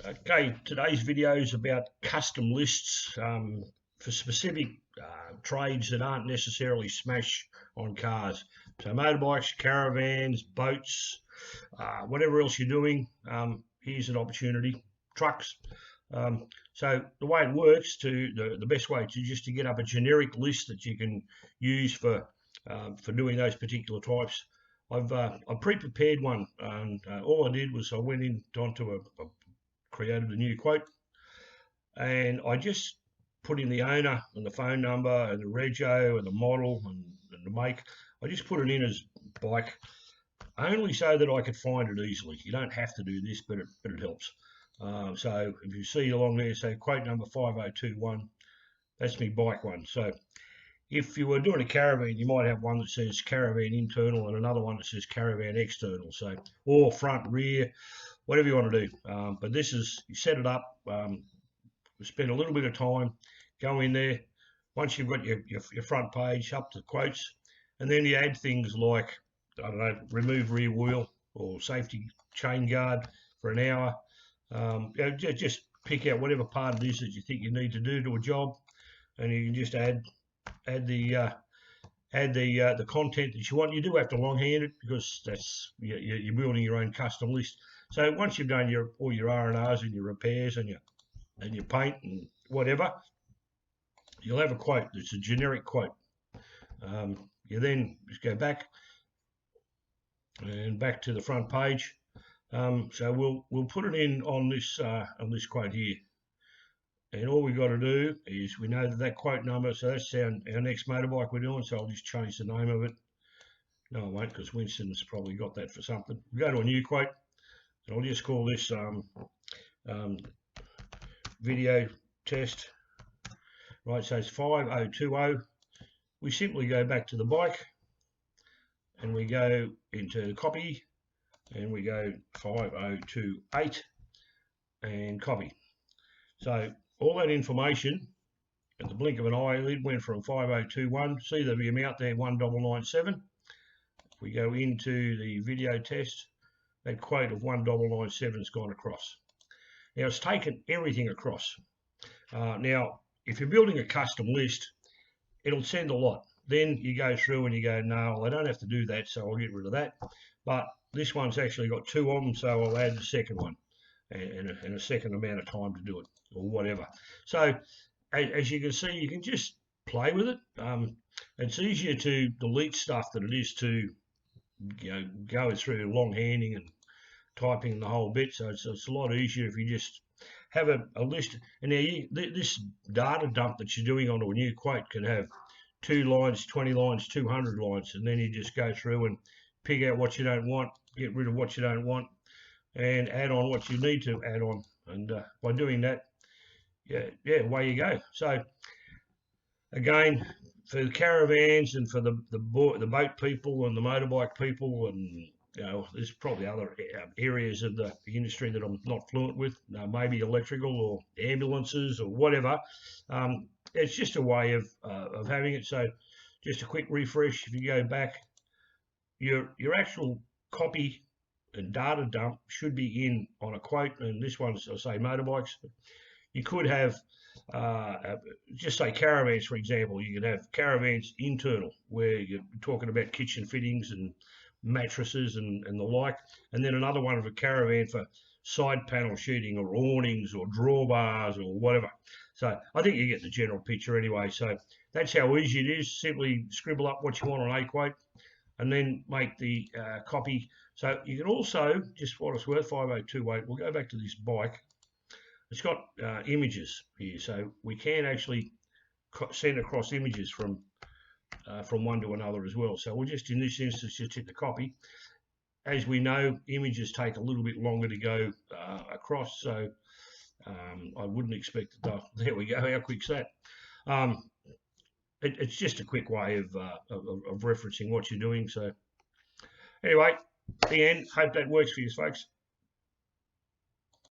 Okay, today's video is about custom lists for specific trades that aren't necessarily smash on cars. So motorbikes, caravans, boats, whatever else you're doing, here's an opportunity. Trucks. So the way it works, the best way to just to get up a generic list that you can use for doing those particular types. I've pre-prepared one, and all I did was I went onto created a new quote, and I just put in the owner and the phone number and the rego and the model and the make. I just put it in as bike, only so that I could find it easily. You don't have to do this, but it helps. So if you see along there, say quote number 5021, that's me bike one. So if you were doing a caravan, you might have one that says caravan internal and another one that says caravan external. So, or front, rear, whatever you want to do. But this is, you set it up, spend a little bit of time, go in there. Once you've got your front page up to quotes, and then you add things like, I don't know, remove rear wheel or safety chain guard for an hour. Just pick out whatever part it is that you think you need to do to a job, and you can just add the content that you want. You do have to longhand it because that's you're building your own custom list. So once you've done all your R&Rs and your repairs and your paint and whatever, you'll have a quote that's a generic quote. You then just go back to the front page. So we'll put it in on this quote here. And all we've got to do is, we know that quote number, so that's our next motorbike we're doing, so I'll just change the name of it. No, I won't, because Winston's probably got that for something. We'll go to a new quote, and I'll just call this video test. Right, so it's 5020. We simply go back to the bike, and we go into the copy, and we go 5028, and copy. So all that information, at the blink of an eyelid, went from 5021. See the amount there, 1997. If we go into the video test, that quote of 1997 has gone across. Now it's taken everything across. Now, if you're building a custom list, it'll send a lot. Then you go through and you go, no, well, I don't have to do that, so I'll get rid of that. But this one's actually got two of them, so I'll add the second one and a second amount of time to do it, or whatever. So as you can see, you can just play with it. It's easier to delete stuff than it is to go through long-handing and typing the whole bit. So it's a lot easier if you just have a list. And now this data dump that you're doing onto a new quote can have 2 lines, 20 lines, 200 lines, and then you just go through and pick out what you don't want, get rid of what you don't want, and add on what you need to add on. And by doing that, away you go. So again, for the caravans and for the boat people and the motorbike people, and there's probably other areas of the industry that I'm not fluent with, maybe electrical or ambulances or whatever. It's just a way of having it. So just a quick refresh. If you go back, your actual copy and data dump should be in on a quote, and this one's, I say, motorbikes. You could have just say caravans, for example. You could have caravans internal, where you're talking about kitchen fittings and mattresses and the like, and then another one of a caravan for side panel sheeting or awnings or drawbars or whatever. So I think you get the general picture anyway. So that's how easy it is. Simply scribble up what you want on a quote and then make the copy. So you can also, just for what it's worth, 5028, we'll go back to this bike. It's got images here, so we can actually send across images from one to another as well. So we'll just, in this instance, just hit the copy. As we know, images take a little bit longer to go across, so I wouldn't expect it. There we go. How quick's that? It's just a quick way of referencing what you're doing. So anyway, the end. Hope that works for you, folks.